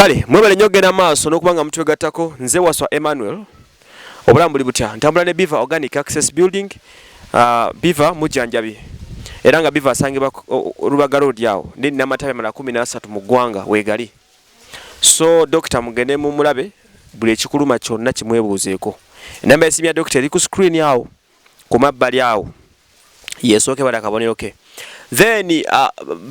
Kale mwebale nyogera maaso n'okubanga mutwegattako nze waswa Emmanuel obulambuli butya ntambula ne Beaver Organic Access Building Beaver mujjanjabi era nga Beaver asangibwa Rubaga Road yawo ndi namatabe mala 13 mu ggwanga wegali so Dr. mugende mu mulabe buli ekikuluma kyonna kimwebuuzeeko enamba y'essimu ya Dr. eri ku screen yawo ku mabbali awo yesooke bali akabonero ke then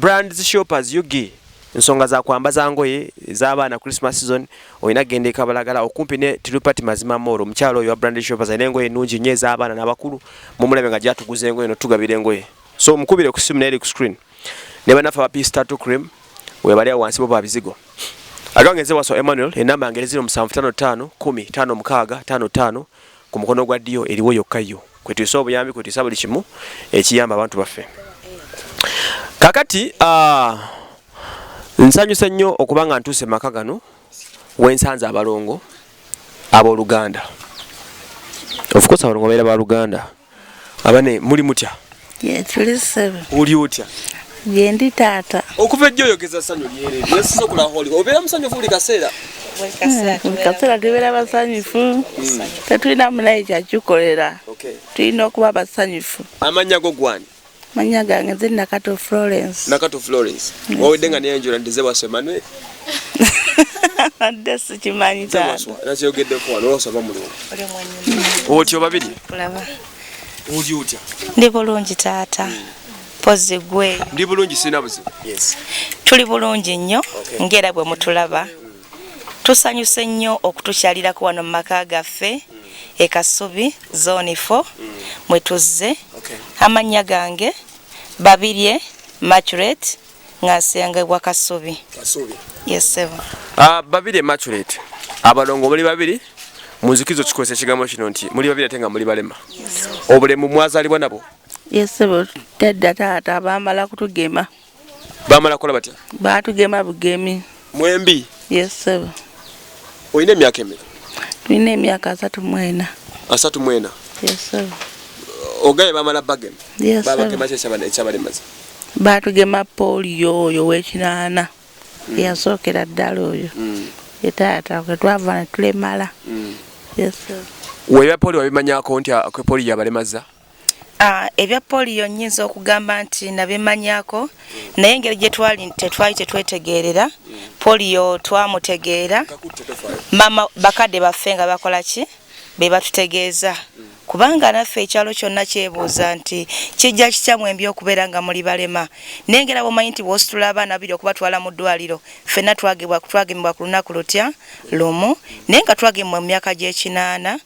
brands shoppers yugi nsonga za kwambaza ngoye z'abaana Christmas season oyina gende kabalagala okumpi ne Tirupati Mazima Mall omukyalo oyo wa brand shoppers ayina engoye ennungi nnyo ez'abaana n'abakulu mumulabe nga gyatuguza engoye no tugabira engoye so mukubire ku simu n'eri ku screen ne banafa ba Peace Tattoo Cream webali awo wansi bo babizigo agangenze waswa Emmanuel enamba yange 0755 105655 ku mukono gwa ddyo eriwo yokka yo kwetuyisa obuyambi kwetuyisa buli kimu ekiyamba abantu baffe kakati nsanyuse nnyo okubanga ntuuse maka gano wensanze abalongo abooluganda of course abalongo baira ba Luganda abane muli mutya tuli sebe uli otya yendi taata okuva ejjo oyogeza ssanyu lyere nesiso kula holi obeera musanyufu buli kaseera kasera tubeera basanyufu tetulina munaye kyakikolera tulina okuba basanyufu amannya go gwani manya gange nze Nakato Florence wawedde nga neyanjula ndize waswa Emmanuel adde sikimanyi taata nakyogeddeko wano olwasaba mulungu otyo babiri oli otya ndi bulungi taata pozi gwe ndi bulungi sina buzibu tuli bulungi nnyo ngera bwe mutulaba tusanyuse nnyo okutukyalirako wano mu maka gaffe e Kasubi zone 4 mwe tuzze amannya gange Babirye Maturate ngasenga gwa Kasubi yes sir Babirye Maturate abalongo muli babiri munzikizo kikozesa ekigambo kino nti muli babiri ate nga muli balema obulemu mwazalibwa nabo yes sir tedda taata bamala kutugema bamala kola batya batugema bugemi mwembi yes sir oyina emyaka emeka tulina emyaka 34 34 yes sir ogaye bamala bagema yes babagema ekyabalemaza batugema polio oyo w'ekinaana yasookera ddala oyo etaata kwe twava ne tulemala yes sir webya polio wabimanyako nti kwe polio yabalemaza ebya polio nyinza okugamba nti nabimanyako naye engeri gye twali tetwetegeerera polio twamutegeera mama bakadde baffe nga bakola ki be batutegeeza kubanga naffe ekyalo kyonna kyebuuza nti kijja kikyamu embi okubeera nga muli balema nengera bwomanyi nti bwositula abaana biri okubatwala mu ddwaliro ffenna twagemebwa ku lunaku lutya lumu naye nga twagemebwa mu myaka gy'ekinaana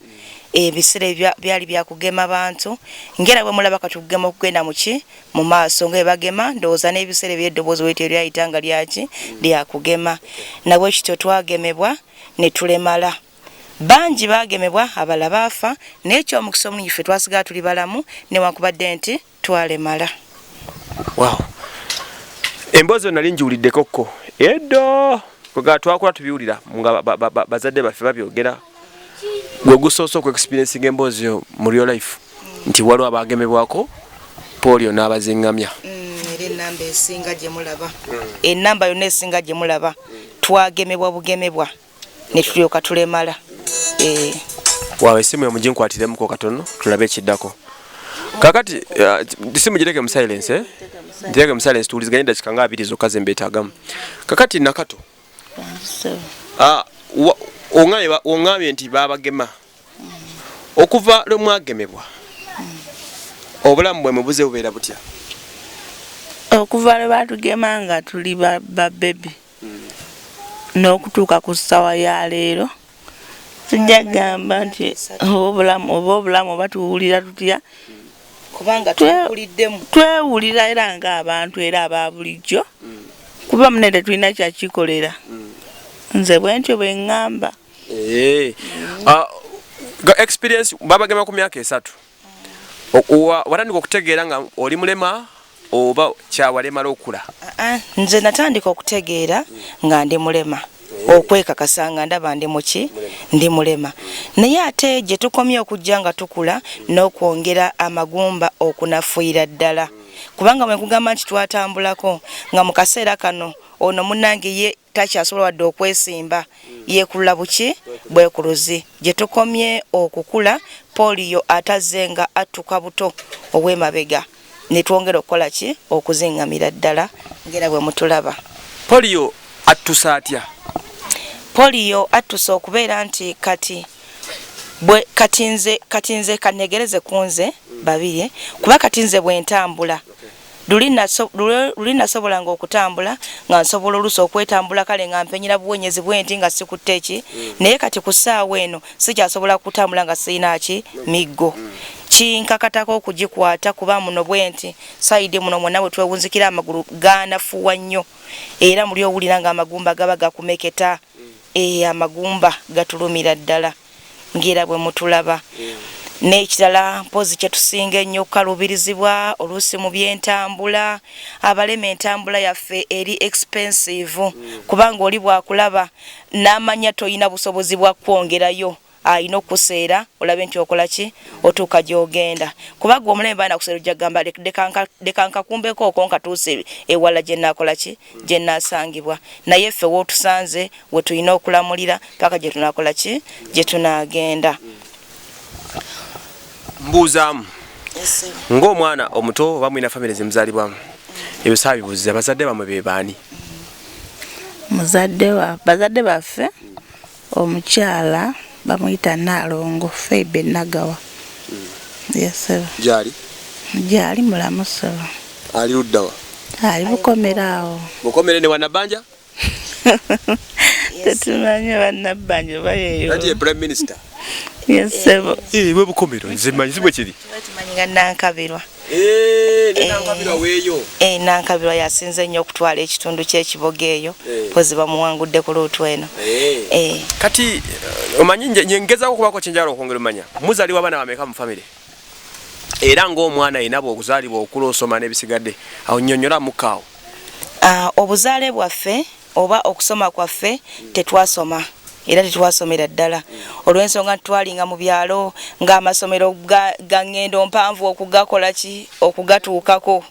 ebiseera byali byakugema abantu ngera bwe mulaba katugema okugenda muki mu maaso nga bagema ndowooza n'ebiseera eby'eddoboozi wetu eryayita nga lyaki lyakugema nabwe kityo twagemebwa ne tulemala bangi bagemebwa abala baafa n'ekyomukisa omulungi ffe twasigala tuli balamu newankubadde nti twalemala wow emboozi nali njiwuliddekokko eddo kwega twakula tubiwulira nga bazadde baffe babyogera gwe gusoose oku experience ng'emboozi yo mu real life nti waliwo abagemebwako polio n'abazingamya era enamba esinga gye mulaba enamba yonna esinga gye mulaba twagemebwa bugemebwa ne tulyoka tulemala waawe essimu emuginkwatiremu katono tulabe ekiddako kakati essimu gireke mu silence gireke mu silence tuwuliziganye dakika nga 2 zokka ze mbeetaagamu kakati Nakato oŋŋambye nti babagema okuva lwe mwagemebwa obulamu bwe mubuze bubeera butya okuva lwe batugema nga tuli babebi n'okutuuka ku ssaawa ya leero sijja gamba nti obulamu oba tuwulira tutya kubanga tuwuliddemu twewulira era ng'abantu era aba bulijjo kuba munne tetulina kyakikolera nze bwentyo bwe ŋŋamba experience babagema ku myaka 3 watandika okutegeera nga oli mulema oba kyawalemala okula nze natandika okutegeera nga ndi mulema okwekakasa nga ndaba ndi muki ndi mulema naye ate gye tukomye okujja nga tukula n'okwongera amagumba okunafuira ddala kubanga bwe nkugamba nti twatambulako nga mu kaseera kano ono munnange ye takyasobola wadde okwesimba yeekulula buki bwekuluzi gye tukomye okukula poliyo atazze nga attuka buto obw'emabega ne twongera okukola ki okuzingamira ddala ngera bwe mutulaba. Poliyo attusa atya? Poliyo attusa okubeera nti kati katinze kanegereze kunze babiri kuba katinze bwentambula luli nasobola nga okutambula nga nsobola oluusi okwetambula kale nga mpenyera buwenyezi bwenti nga sikutte ki naye kati ku ssaawa eno sikyasobola kutambula nga sirina ki miggo kinkakatako okugikwata kuba muno bwenti saidi muno mwonna bwe twewunzikira amagulu ganafuwa nnyo era muli owulira nga amagumba gaba gakumeketa amagumba gatulumira ddala ngera bwe mutulaba. N'ekirala mpozi kye tusinga ennyo okukaluubirizibwa oluusi mu by'entambula abalema entambula yaffe eri expensive kubanga oli bwakulaba n'amanya toyina busobozi bwa kwongerayo ayina okuseera olabe nti okola ki otuuka gy'ogenda kuba gwe omulembe baana kuseera ojja kugamba leka nkakumbeko oko nkatuuse ewala gye nnaakola ki gye nnaasangibwa naye ffe wootusanze we tulina okulamulira paka gye tunaakola ki gye tunaagenda. Mbuuzaamu ng'omwana omuto oba mulina famire zemuzaalibwamu ebyo saabibuuza bazadde bamwe be baani? Bazadde baffe omukyala bamuyita Nalongo Feibe Nagawa. Gyali mulamu solo. Ali luddawa? Ali Bukomera. Bukomere ne Wanabanja? Tetumanyi Wanabanja bayeyo. Ati Prime Minister? We Bukomero nze manyi bwe kiri. Tumanyinga Nankabirwa. Nankabirwa weeyo. Nankabirwa yasinze nnyo okutwala ekitundu ky'ekiboga eyo pozi bamuwangudde ku luutu eno. Kati omanyi ngezaako okubaako kyenjala okwongera omanya muzaalibwa abaana bameka mu famire era ng'omwana yenna bw'okuzaalibwa okula osoma n'ebisigadde awo nnyonnyola mukaawo. Obuzaale bwaffe oba okusoma kwaffe tetwasoma era tetwasomera ddala olw'ensonga twalinga mu byalo ng'amasomero ga ngendo mpanvu okugakola ki okugatuukako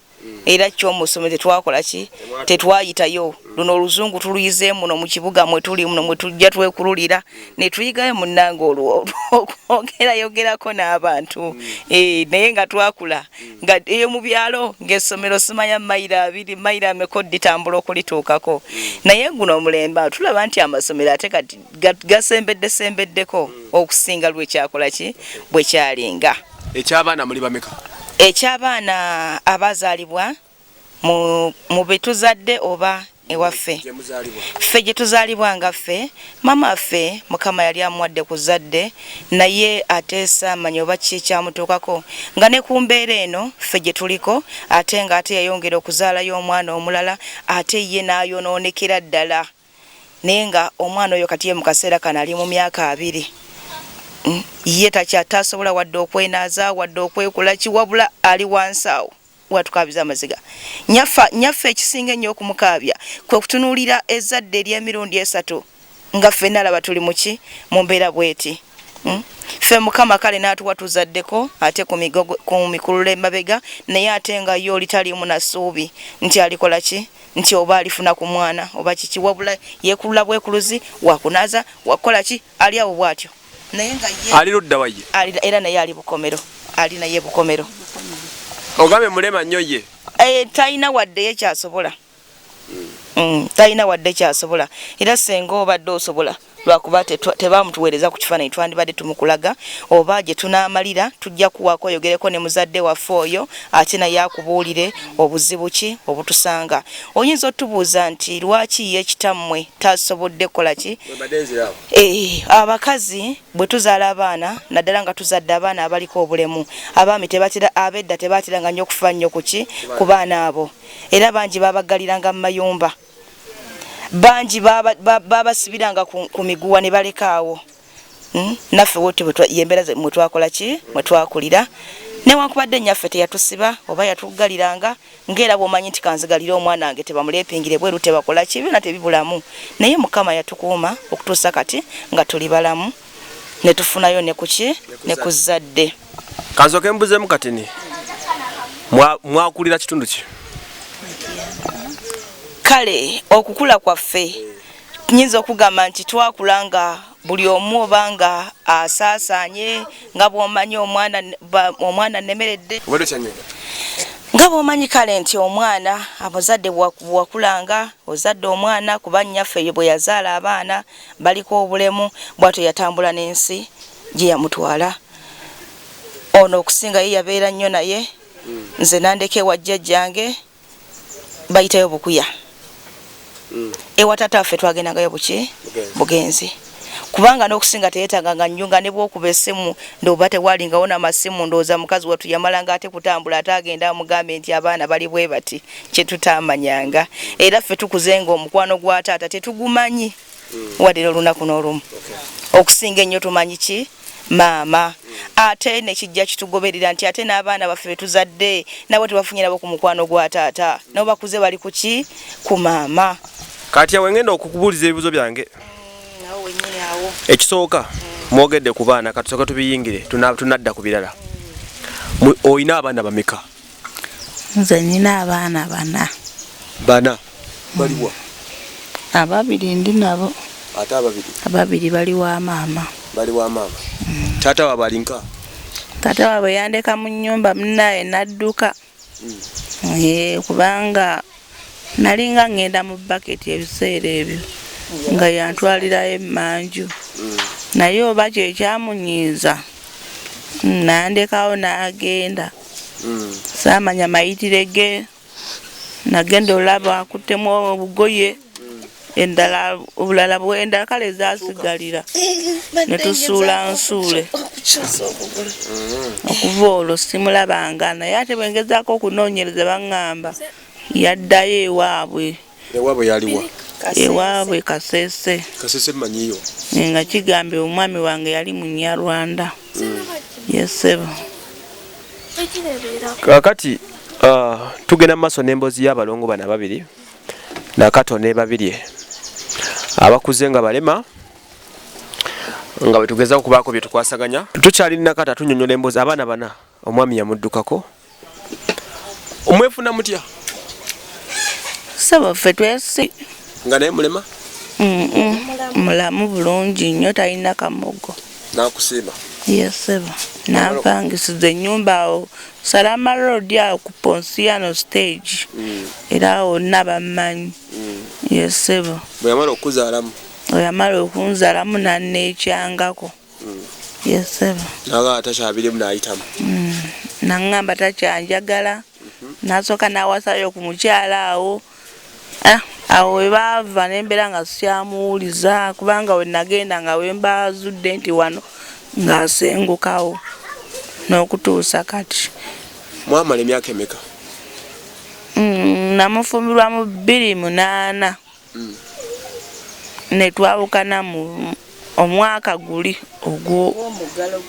era ky'omusome tetwakola ki tetwayitayo luno oluzungu tuluyize muno mu kibuga mwe tuli muno mwe tujja twekululira ne tuyigayo munnanga olwo ogerayogerako n'abantu naye nga twakula nga eyo mu byalo ng'essomero simanya mayiro 2 mayiro ameko ditambula okulituukako naye guno omulembe tulaba nti amasomero ate kati gasembeddeko okusinga lwekyakola ki bwe kyalinga. Eky'abaana muli bameka? Eky'abaana abazaalibwa mu betuzadde oba ewaffe ffe gye tuzaalibwa nga ffe mama affe mukama yali amuwadde ku zadde naye ateesa amanya oba kiki ekyamutuukako nga ne ku mbeera eno ffe gye tuliko ate nga ate yayongera okuzaalayo omwana omulala ate ye n'ayonoonekera ddala naye nga omwana oyo kati ye mu kaseera kano ali mu myaka 2 ye takyatasobola wadde okwenaaza wadde okwekula kiwabula ali wansi awo watukabiza amaziga nyaffe ekisinga ennyo okumukaabya kwe kutunuulira ezzadde ery'emirundi 3 nga ffenna alaba tuli muki mu mbeera bweti ffe mukama kale n'atuwa tuzaddeko ate ku mikulula emabega naye ate nga yo litalimu na ssuubi nti alikola ki nti oba alifuna ku mwana oba kiki wabula yeekulula bwekuluzi wakunaaza wakola ki ali awo bw'atyo naye nga ali ludda waye era naye ali Bukomero ali naye Bukomero. Ogambe mulema nnyo ye talina wadde ye kyasobola talina wadde kyasobola era senga obadde osobola lwakuba tebamutuweereza ku kifaananyi twandibadde tumukulaga oba gye tunaamalira tujja kuwaako oyogereko ne muzadde waffe oyo ate naye akubuulire obuzibu ki obutusanga. Oyinza otubuuza nti lwaki ye kitammwe tasobodde kukola ki? Abakazi bwe tuzaala abaana naddala nga tuzadde abaana abaliko obulemu abaami abedda tebatiranga nnyo okufa nnyo kuki ku baana abo era bangi babagaliranga mu mayumba bangi babasibiranga ku miguwa ne balekaawo naffe wote yembeera mwe twakola ki mwe twakulira newankubadde nnyaffe teyatusiba oba yatugaliranga ng'era bw'omanyi nti kanzigalire omwana wange tebamuleepingire bweru tebakola ki byonna tebibulamu naye mukama yatukuuma okutuusa kati nga tuli balamu ne tufunayo ne kuki ne ku zadde. Kansooke mbuzeemu katini mwakulira kitundu ki? Kale okukula kwaffe nyinza okugamba nti twakulanga buli omu obanga asaasaanye nga bw'omanyi omwana nnemeredde nga bw'omanyi kale nti omwana abazadde bwakulanga ozadde omwana kuba nnyaffe bwe yazaala abaana baliko obulemu bw'atyo yatambula n'ensi gye yamutwala ono okusinga ye yabeera nnyo naye nze nandeka ewa jjajjange bayitayo bukuya ewa taata waffe twagendangayo bugenzi kubanga n'okusinga teyeetaganga nnyunga ne bw'okuba essimu ndooba tewaalingawo n'amasimu ndowooza mukazi wattu yamalanga ate kutambula ate agenda amugambe nti abaana bali bwe bati kye tutaamanyanga era ffe tukuzenga omukwano gwa taata tetugumanyi wadde olunaku n'olumu okusinga ennyo tumanyi ki maama ate nekijja kitugoberera nti ate n'abaana baffe betuzadde nabo tebafunye nabo ku mukwano gwa taata nabo bakuze bali ku ki ku maama kati awe ngenda okukubuuliza ebibuzo byange ekisooka mwogedde ku baana katusooka tubiyingire tunadda ku birala oyina abaana bameka nze nina abaana bana baliwa ababiri ndi nabo ate ababiri bali wa maama taata waabwe alinka taata waabwe yandeka mu nnyumba munnaye nadduka kubanga nalinga ngenda mu baketi ebiseera ebyo nga yantwalirayo emmanju naye oba kyekyamunyiiza nandekawo n'agenda saamanya mayitire ge nagenda olaba akuttemu obugoye endala obulala bwenda kale zaasigalira ne tusuula nsuule okuva olwo simulabanga naye ate bwengezaako okunoonyereza baŋŋamba yaddayo ewaabwe yaliwa ewaabwe Kasese mmanyiyo nga kigambe omwami wange yali Munyarwanda yesebo kakati tugenda mu maaso n'emboozi y'abalongo bana babiri nakato ne babiri abakuze nga balema nga bwe tugeza okubaako bye tukwasaganya tukyali nakata tunyonyola emboozi abaana bana omwami yamuddukako omwefuna mutya sebo ffe twesi nga naye mulema mulamu bulungi nnyo talina kamogo nakusiima yesebo nampangisiza ennyumba awo Salama Road awo ku Ponsiano stage era awo nna bammanyi yesebo bwe yamala okuzaalamu oyamala okunzaalamu nanneekyangako yesebo naga atakyabiremu n'ayitamu naŋŋamba takyanjagala nasooka n'awasayo ku mukyala awo awo we baava nembeera nga sikyamuwuliza kubanga we nagenda nga we mbazudde nti wano ng'asengukawo n'okutuusa kati mwamala emyaka emeka namufumbirwa mu 2008 ne twawukana mu omwaka guli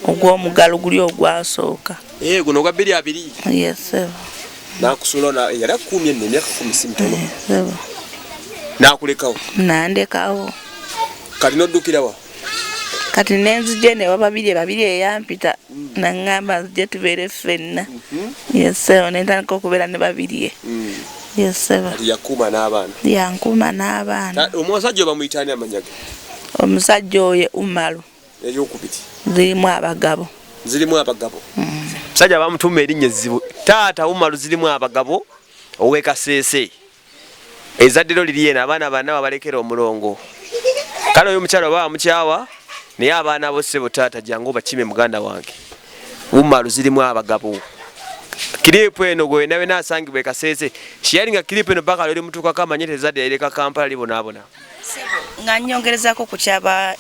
ogw'omuggalo guli ogwasooka guno ogwa 2020 yesebo nakusuula yali akuumye nno emyaka 10 si mitono nakulekawo nandekawo kati noddukirawa kati nenzije newa babiri eyampita naŋŋamba nzije tubeere ffenna yesebo nentandika okubeera ne babiri yesebo yakuuma n'abaana yankuuma n'abaana omusajja oba muyitaani amanyage omusajja oyo Umaru eryokubiri zirimu abagabo musajja bamutuma erinnya ezzibu taata Umaru zirimu abagabo ow'e Kasese ezaddiro liri eno abaana bana babalekera omulongo kale oyo omukyala oba bamukyawa naye abaana bo ssebo taata jangu bakime muganda wange Umaru zirimu abagabo kiripu eno gwe nawe nasangibwa e Kasese sharinga kiripu eno baka lori mutukako amanye tezadde yaleka Kampala libonaabona nga nnyongerezaako ku kyaba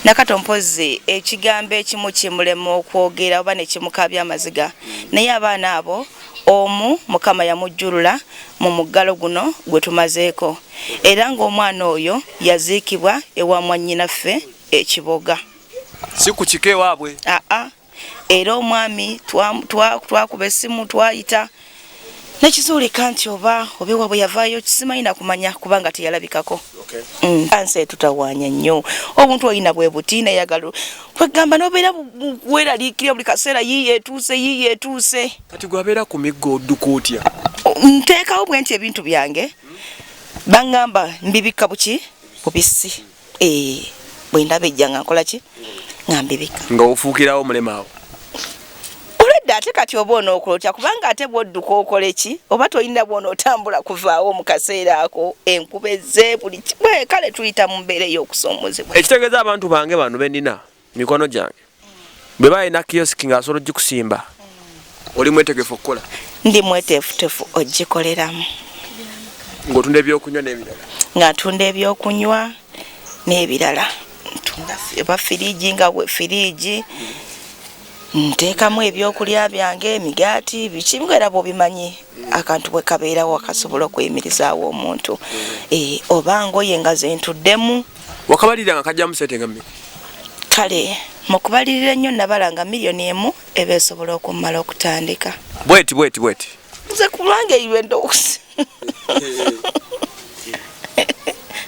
nakato mpozi ekigambo ekimu kimulema okwogera oba ne kimukabya amaziga naye abaana abo omu Mukama yamujjulula mu muggalo guno gwe tumazeeko era ng'omwana oyo yaziikibwa ewa mwannyinaffe ekiboga si ku kiko ewaabwe era omwami twakuba essimu twayita nekizuulika nti oba ewaabwe yavaayo simanyi nakumanya kubanga teyalabikako ansi tutawaanya nnyo obuntu oyina bwe buti nayagala kwegamba nobeera weraliikirira buli kaseera yiiye etuuse kati gwabeera ku miggo odduka otya nteekawo bwe nti ebintu byange baŋŋamba mbibikka buki bubisi bwe ndaba ejja nga nkola ki nga mbibika nga ofuukirawo mulema awo olwedda ate kati oba onookulotya kubanga ate bwodduka okole ki oba tolina bwona otambula kuvaawo mu kaseera ako enkubezze buli kibwe kale tuyita mu mbeera ey'okusoomozebwa ekitegeeza abantu bange bano bennina mikono gyange bwe balina kiyosiki ng'asobola ogikusimba oli mwetegefu okukola ndi mweteefutefu ogikoleramu ng'otunda ebyokunywa n'ebirala nga ntunda ebyokunywa n'ebirala ntunda oba firiigi nga bwe firiigi nteekamu ebyokulya byange emigaati biki era bw'obimanyi akantu bwe kabeerawo akasobola okuyimirizaawo omuntu oba ngoye nga zentuddemu wakabalirira nga kajjamu sente nga mmeka kale mu kubalirira ennyo nabala nga miliyoni 1 eba esobola okummala okutandika bweti nze kulwange irwendokusi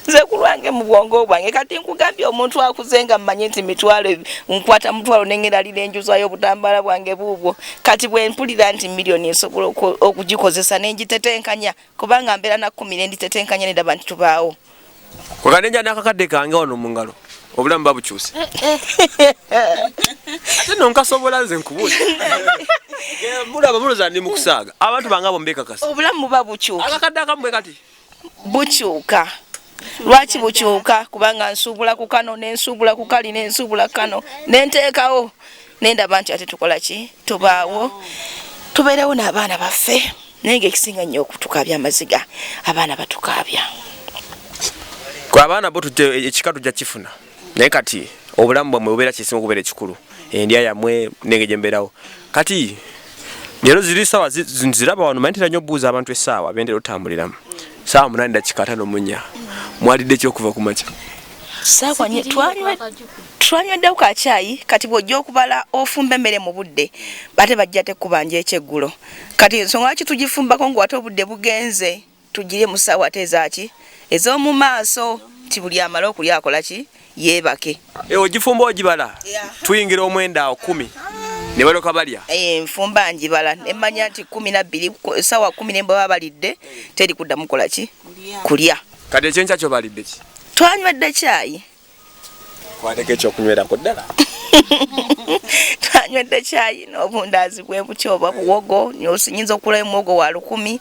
nze kulwange mu bwongo bwange kati nkugambye omuntu akuze nga mmanyi nti mitwalo nkwata mutwalo nengera lirenjuzayo obutambala bwange buubwo kati bwe mpulira nti miliyoni nsobola okugikozesa n'engitetenkanya kubanga mbeera na 10 n'enditetenkanya nedaba nti tubaawo kwakanenja n'akakadde kange wano mu ngalo obulamu babukyuse ate nonkasobola nze nkubuuza mulaba muloza ndi mu kusaaga abantu bange abo mbekakasa obulamu buba bukyuka akakadde akamu kati bukyuka lwaki bukyuka kubanga nsuubula ku kano nensuubula ku kali nensuubula kano nenteekawo nendaba nti ate tukola ki tubaawo tubeerewo n'abaana baffe naye ngaekisinga nnyo okutukaabya amaziga abaana batukaabya kwe abaana bo ekika tujja kifuna naye kati obulamu bwamwe bubeera kisinga okubeera ekikulu endya yammwe nenge gye mbeerawo kati leero ziri ssaawa nziraba wano manyitira nnyo obuuza abantu essaawa bendera otambuliramu saawa 8:54 mwalidde ekyokuva ku makya saawa nye twanyweddewo kakyayi kati bw'ojja okubala ofumba emmere mu budde bate bajja tekubanja ekyeggulo kati ensonga lwaki tugifumbako ng'ate obudde bugenze tugirye mu ssaawa ate ezaki ez'omu maaso ti buli amala okulya akola ki yeebake ogifumba ogibala tuyingira omwenda 10 ne baloka balya nfumba njibala emmanya nti 12 ssaawa 10 ne bwe baba balidde teri kuddamu kola ki kulya kati ekyenkya kyo balidde ki twanywedde kyayi kwateka ekyokunywerako ddala twanywedde kyayi n'obundaazi bwebuki oba buwogo nyinza okulayo muwogo wa 10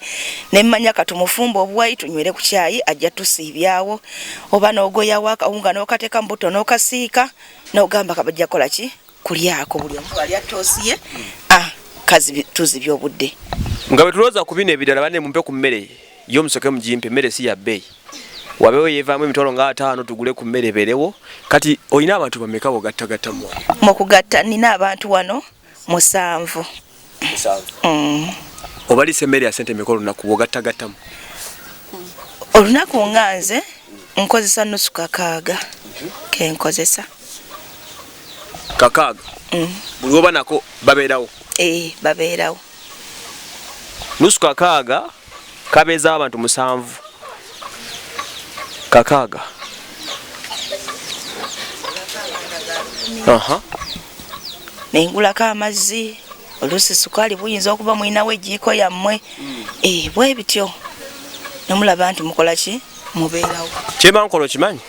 nemmanya katumufumba obuwayi tunywere ku kyayi ajja tusiibyawo oba n'ogoyawo akawunga n'okateeka mbuto n'okasiika n'ogamba kabajja kola ki kulyako buli omuntu alya toosiye kazi tuzibya obudde nga bwe tulowooza ku bino ebirala banne mumpe ku mmere y'omusoke mugimpe emmere si ya bbeeyi wabeewo yeevaamu emitwalo nga 5 tugule ku mmere ebeerewo kati olina abantu bameka bogattagattamu mu kugatta nina abantu wano 7 obalisa emmere ya sente emeka olunaku bogattagattamu olunaku nga nze nkozesa nusu 6 kenkozesa 6 buli oba nako babeerawo babeerawo nusu 6 kabeezaawo abantu 7 6 nengulako amazzi oluusi sukaali buyinza okuba mulinawo ejiiko yammwe bwe bityo nomulaba nti mukola ki mubeerawo kyemba nkola okimanyi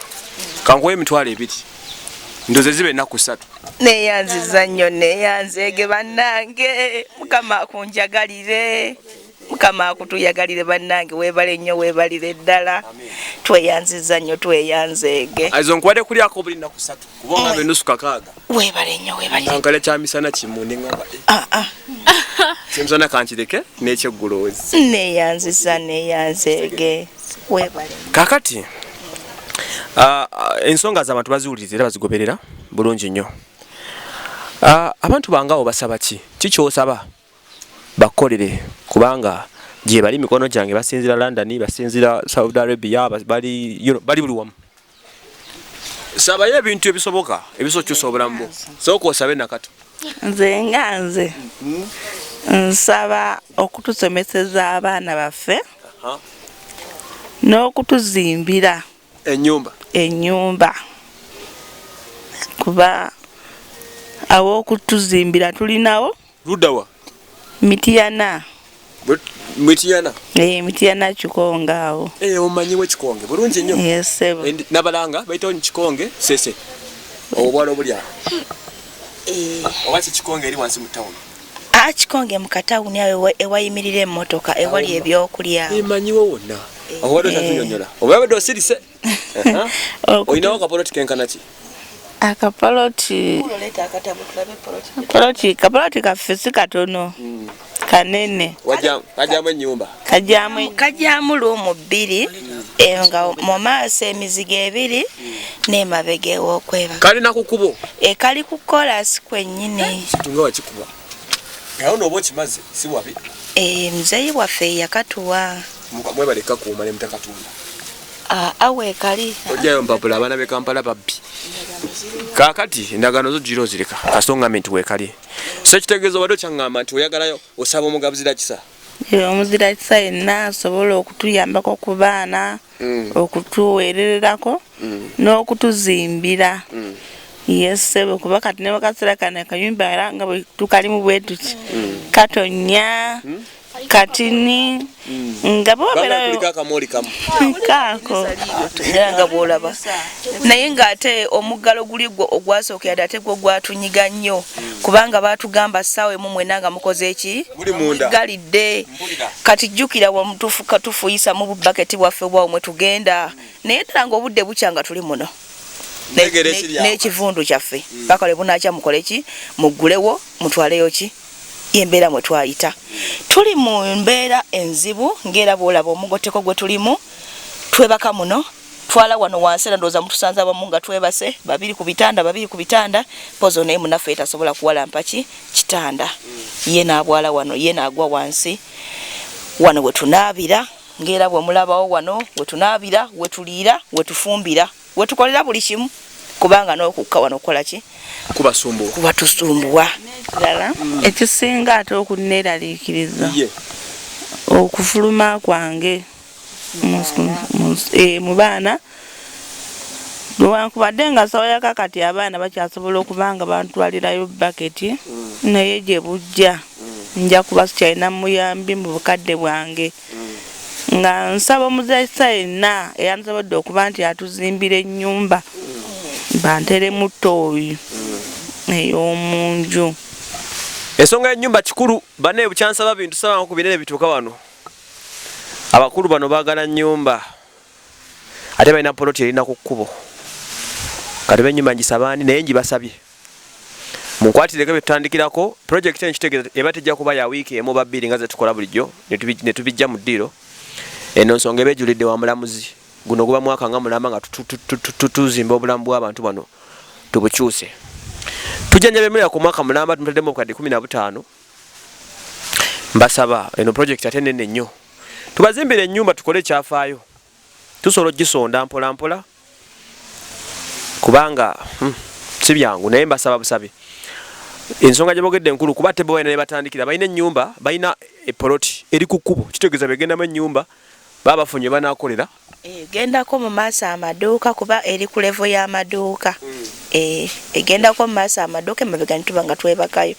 kankuwa emitwalo 2 ndoze zibe ennaku 3 neyanziza nnyo neyanzeege bannange mukama akunjagalire mukama akutuyagalire bannange weebale nnyo weebalire ddala tweyanziza nnyo tweyanzeege aizo nkuwadde kulyako buli nnaku 3 kubanga benusu 6 weebale nnyo weebalire nankala kyamisana kimu nengamba kyemisana kankireke n'ekyeggulozi neyanziza neyanzeege weebale kakati ensonga z'abantu baziwuliriza era bazigoberera bulungi nnyo abantu bangawo basaba ki kyosaba bakolere kubanga gye bali mikono gyange basinzira London basinzira Saudi Arabia bali buli wamu sabayo ebintu ebisoboka ebisokyusa obulamu sooka osabe nakato nze nga nze nsaba okutusomeseza abaana baffe n'okutuzimbira ennyumba kuba aw'okutuzimbira tulinawo ludawa Mityana Mitiana. Mitiana Chikonge awo. Omanyi we Chikonge. Bulungi nnyo. Yes sebo. Nabalanga bayita Chikonge sese. Obwalo obulya. Owachi Chikonge eri wansi mu town. Chikonge mu katawuni awo ewayimirira emmotoka ewali ebyokulya. Imanyiwo wonna. Obwalo tatunyonyola. Obwalo osirise. Oyinawo kapoloti kenkana ki? Akapoloti. Kapoloti kafesi katono. Kanene. Kajamu ennyumba. Kajamu luumu bbiri nga mu maaso emizigo ebiri n'emabega ew'okweba. Kalina ku kkubo. Kali ku kolasi kwennyini. Tunga wakikuba. Awo n'oba okimaze si wabi. Muzeeyi waffe yakatuwa. Mwebaleka kuuma ne mutakatunda. Awe kali. Ojayo mpapula abaana b'e Kampala babbi. Kakati endagaano zo giro zirika kasonga muntu wekali. So kitegeeza wadde kyangamba nti oyagalayo osaba omugabuzira kisa. Omuzira kisa yenna asobola okutuyambako ku baana, okutuweererako n'okutuzimbira. Sebo kuba kati ne bakasira kana akayumba era nga bwe tukalimu bwetuki. Katonya katini nga bobera kako nga bolaba naye ngate omuggalo guli gwo ogwasookera ate gwo gwatunyiga nnyo kubanga batugamba sawe mu mwenanga mukoze eki galidde kati jjukira wa mutufu katufuyisa mu bucket bwaffe bwawo mwe tugenda naye ddala obudde bukyanga tuli muno n'ekivundu kyaffe paka le bunakya mukole ki muggulewo mutwaleyo ki yembeera mwe twayita tuli mu mbeera enzibu ngera bolaba omugoteko gwe tulimu twebaka muno twala wano wansi ndoza mutusanza abamu nga twebase babiri ku bitanda pozo naye munaffe etasobola kuwala mpaki kitanda ye n'abwala wano ye n'agwa wansi wano we tunaabira ngera bwe mulabawo wano we tunaabira we tuliira we tufumbira we tukolera buli kimu kubanga n'okukka wano okukola ki kuba tusumbuwa ddala ekisinga ate okuneeraliikiriza okufuluma kwange mu baana lwankubadde nga sawoyaka kati abaana bakyasobola okubanga bantwalirayo baketi naye gye bujja nja kuba sikyalina muyambi mu bukadde bwange nga nsaba omuzaisa yenna eyansobodde okuba nti atuzimbira ennyumba bantere muto oyo ey'omunju. Ensonga y'ennyumba kikulu banne bukyansaba bintu saba ku binene bituuka wano. Abakulu bano baagala nnyumba ate balina poloti erina ku kkubo kati b'ennyumba ngisabaani naye ngibasabye munkwatireko bye tutandikirako projekiti enkitegeeza eba tejja kuba ya wiiki emu oba bbiri nga ze tukola bulijjo ne tubijja mu ddiiro eno nsonga eba ejulidde wa mulamuzi guno guba mwaka nga mulamba nga tuzimba obulamu bw'abantu bano tubukyuse tujjanjaba emulira ku mwaka mulamba tumutaddemu obukadde 15 mbasaba eno projekiti ate nene nnyo tubazimbire ennyumba tukole ekyafaayo tusobola ogisonda mpola mpola kubanga si byangu naye mbasaba busabe ensonga gye boogedde enkulu kuba te boyina ne batandikira balina ennyumba balina epoloti eri ku kkubo kitegeeza begendamu ennyumba baba bafunye banaakolera egendako mu maaso amaduuka kuba eri ku levo y'amaduuka egendako mu maaso amaduuka emabega ne tuba nga twebakayo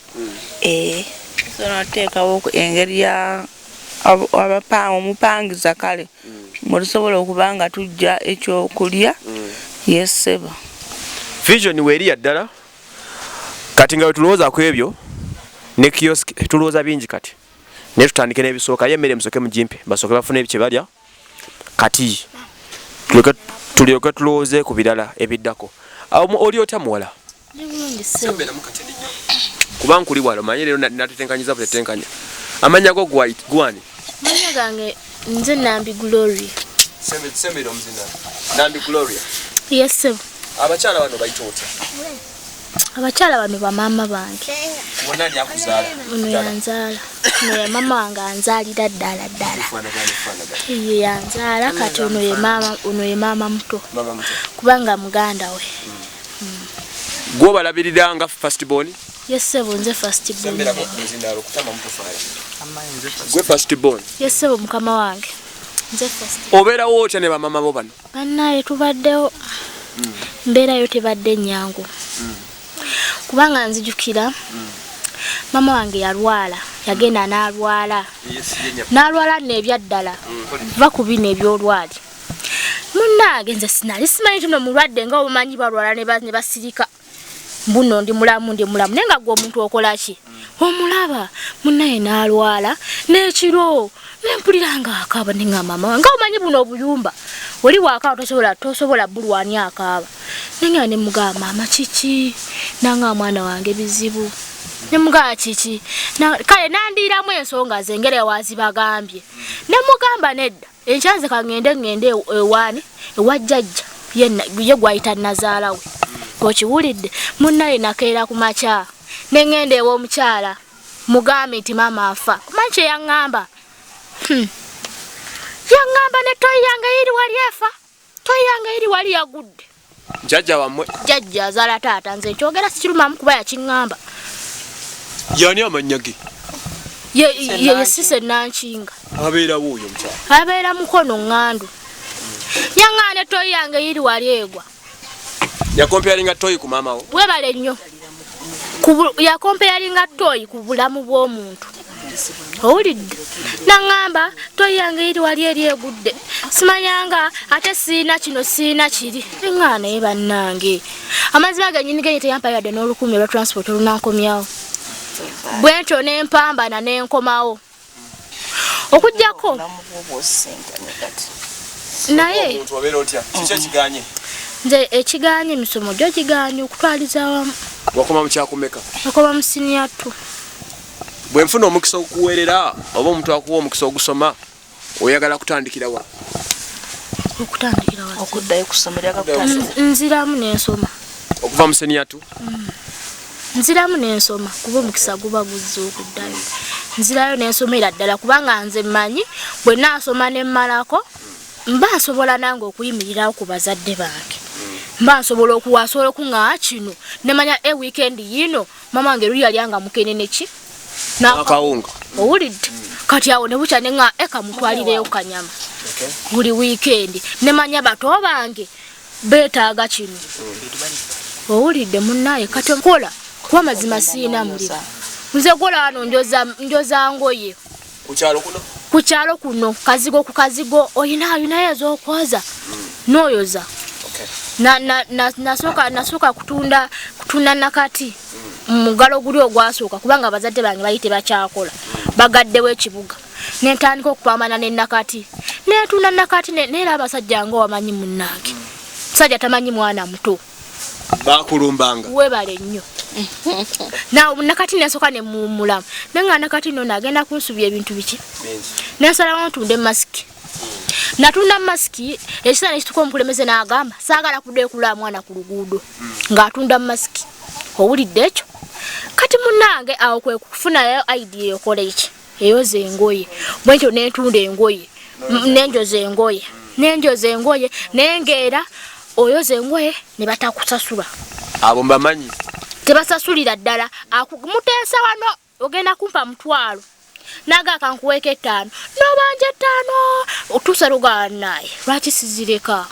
so nateekawo engeri ya omupangiza kale mulusobola okuba nga tujja ekyokulya yeseba vision weeriya ddala kati nga wetulowooza ku ebyo ne kiosk tulowooza bingi kati naye tutandike n'ebisooka ye emmere musooke mugimpe basooke bafune ebyo kye balya kati tulyoke tulowooze ku birala ebiddako awo oli otya muwala kuba nkuli wala manye leero natetenkanyiza butetenkanya amanya go gwani manya gange nze Nambi Gloria semero mzina Nambi Gloria yes abakyala bano bayita otya abakyala bano bamama bange wonna ali akuzaala ono yanzaala ono mama wange anzaalira ddala ye yanzaala kati ono ye mama muto kubanga muganda we gwe obalabirira nga first born yes nze first born gwe first born yes mukama wange nze first obeerawo otya ne bamama bo bano bannaye tubaddewo mbeerayo tebadde nnyangu kubanga nzijukira mama wange yalwala yagenda n'alwala n'ebyaddala va ku bino ebyolwali munnange nze sinali simanyi tuno mulwadde nga obumanyi balwala ne basirika mbuno ndi mulamu naye nga gwe omuntu okola ki omulaba munnaye n'alwala n'ekiro nempulira nga akaaba ne nga mama nga omanyi buno obuyumba oli waakaaba tosobola bulwani akaaba nenga ne mugamba mama kiki nanga mwana wange bizibu ne mugamba kiki kale nandiiramu ensonga zengere wazibagambye ne mugamba nedda enkyanze kangende ewajjajja ye gwayita nazaala we okiwulidde munnaye nakeera ku makya nengende ew'omukyala mugambe nti mama afa kumanyi kye yaŋŋamba yaŋŋamba ne toyi yange iri wali efa toyi yange iri wali yagudde jjajja wammwe jjajja azaala taata nze nkyogera sikirumamu kuba yakiŋŋamba yani amannya ge ye sise nankinga abeerawo oyo mukyala abeera mukono ŋŋandu yaŋŋane toyi yange iri wali egwa yakompeyalinga toyi ku maama wo webale nnyo yakompeyalinga toyi ku bulamu bw'omuntu owulidde naŋŋamba toyi yange iri wali eri egudde simanyanga ate siina kino siina kiri eŋŋaana ye bannange amazima gennyini genye teyampayadde n'olukumi olwa transport olunankomyawo bwentyo nempambana nenkomawo okujjako naye nze ekiganye emisomo gyo giganye okutwaliza wamu wakoma mukyakumeka akoma mu siniya 2 bwe nfuna omukisa okuweerera oba omuntu akuwa omukisa ogusoma oyagala kutandikira wa okuddayo kusomera nziramu n'ensoma okuva mu siniya 2 nziramu n'ensoma kuba omukisa guba guzza okuddayo nzirayo n'ensomera ddala kubanga nze mmanyi bwe naasoma nemmalako mba nsobola nange okuyimirirawo ku bazadde bange mba nsobola okuwasobola okuŋŋaa kino nemanya weekend yino mama wange luli yali anga mukenene ki n'akawunga owulidde kati awo ne bukya neŋŋaa mutwalireyo kanyama buli weekend nemanya bato bange beetaaga kino owulidde munnaye kati nkola kuba mazima siina muliro nze kola wano njoza ngoye ku kyalo kuno kazigo ku kazigo oyinayo ez'okwoza n'oyoza nasooka kutunda nakati mugalo guli ogwasooka kubanga abazadde bange bayite bakyakola bagaddewo ekibuga nentandika okupambana nenakati netunda nakati neera abasajja nga wamanyi munnange musajja tamanyi mwana muto bakulumbanga webale nnyo nawe nakati nesooka nemuwummulamu nenga nakati no nagenda kunsubya ebintu biki nensalawo ntunde masiki natunda masiki ekisana nekituka omukulembeze n'agamba saagala kuddeekula mwana ku luguudo ng'atunda masiki owulidde ekyo kati munnange awo kwe kufunayo idea eyokola eki eyoza engoye bwentyo nentunda engoye nenjoza engoye nengeera oyoza engoye ne batakusasula abo mbamanyi tebasasulira ddala muteesa wano ogenda kumpa 1,000 naga kankuweeka 5 nobanja 5 otuusa lugaana naye lwaki sizireka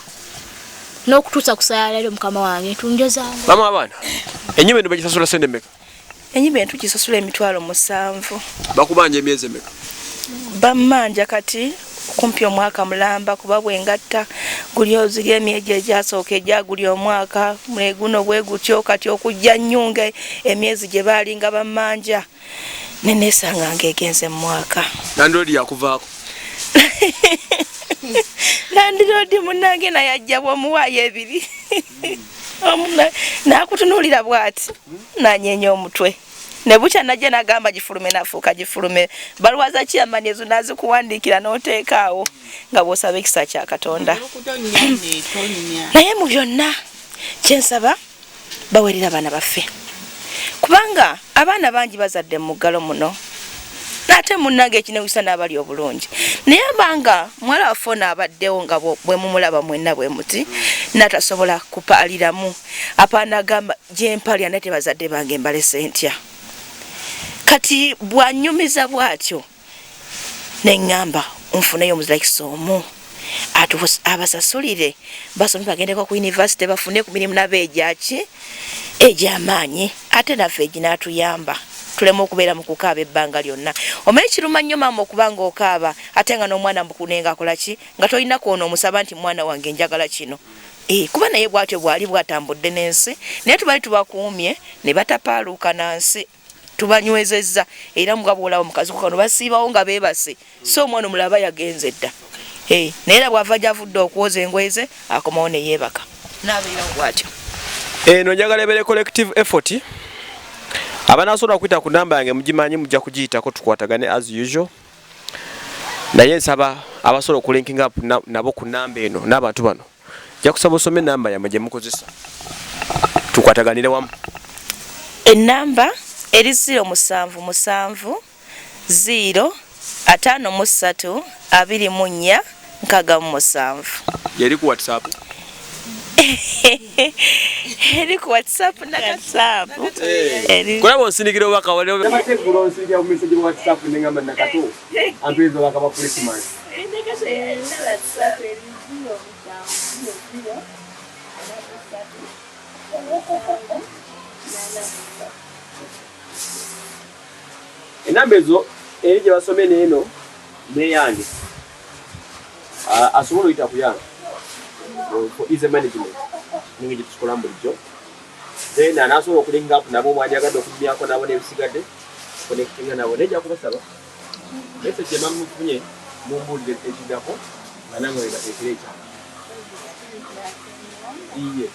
n'okutuusa kusaya leero mukama wange tunjozangu mama abaana ennyumba eno bagisasula sente mmeka ennyumba eno tugisasula 7,000 bakubanja emyezi emeka bammanja kati kumpi omwaka mulamba kuba bwengatta guli oziri emyezi egyasooka egyaguli omwaka guno bwe gutyo kati okujja nnyunga emyezi gye baalinga bammanja nenesanga ngegenze mu mwaka nandirodi yakuvaako nandirodi munnange nayajja bwomuwaayo 2 nakutunuulira bwati nanyenya omutwe ne bukya najja nagamba gifulume nafuuka gifulume baluwaza kiyamani ezo nazikuwandiikira n'oteekaawo nga bw'osaba ekisa kya Katonda naye mu byonna kyensaba bawerera abaana baffe kubanga abaana bangi bazadde mu muggalo muno ate munnange ekinewisa n'abali obulungi naye abanga mwala waffe ono abaddewo nga bwe mumulaba mwenna bwe muti natasobola kupaaliramu apaana agamba gyempalya nate bazadde bange mbalese ntya kati bwanyumiza bwatyo neŋŋamba nfuneyo omuzirikisa omu abasasulire basome bagendeko ku yunivasite bafune ku mirimu nabo egyaki egy'amaanyi ate naffe eginaatuyamba tulema okubeera mu kukaaba ebbanga lyonna. Omanyi kiruma nnyo maama okuba nga okaaba ate nga n'omwana mukunenga akola ki nga tolina kwona omusaba nti mwana wange njagala kino. Kuba naye bwatyo bwali bwatambudde n'ensi naye tubali tubakuumye ne batapaaluuka na nsi tubanywezezza era mugabulawo mukazi kano basiibawo nga beebase so omwana omulaba yagenze dda. Naye era bw'ava gy'avudde okwoza engoye ze akomawo ne yeebaka n'abeera bwatyo. Eno njagala ebeere collective effort. Abanaasobola okuyita ku namba yange mugimanyi mujja kugiyitako tukwatagane as usual. Naye nsaba abasobola okulinkinga up nabo ku namba eno n'abantu bano. Nja kusaba osome namba yammwe gye mukozesa tukwataganire wamu. Ennamba eri 077 053 24 yeri ku WhatsApp. Eri ku WhatsApp na WhatsApp. Kulaba onsindikira obubaka wale abategula onsindikira ku message mu WhatsApp nengamba nakato ampezo bakaba Christmas. Enamba ezo eri gye basome neeno neyange asobola oyita ku yange for easy management ningi gye tukola bulijjo then anasobola okulinga up nabo mwanyagadde okugbyako nabo n'ebisigadde connectinga nabo nejja kubasaba message emamu mufunye mumbuulire ekiddako nga nange wegateekera ekyama iye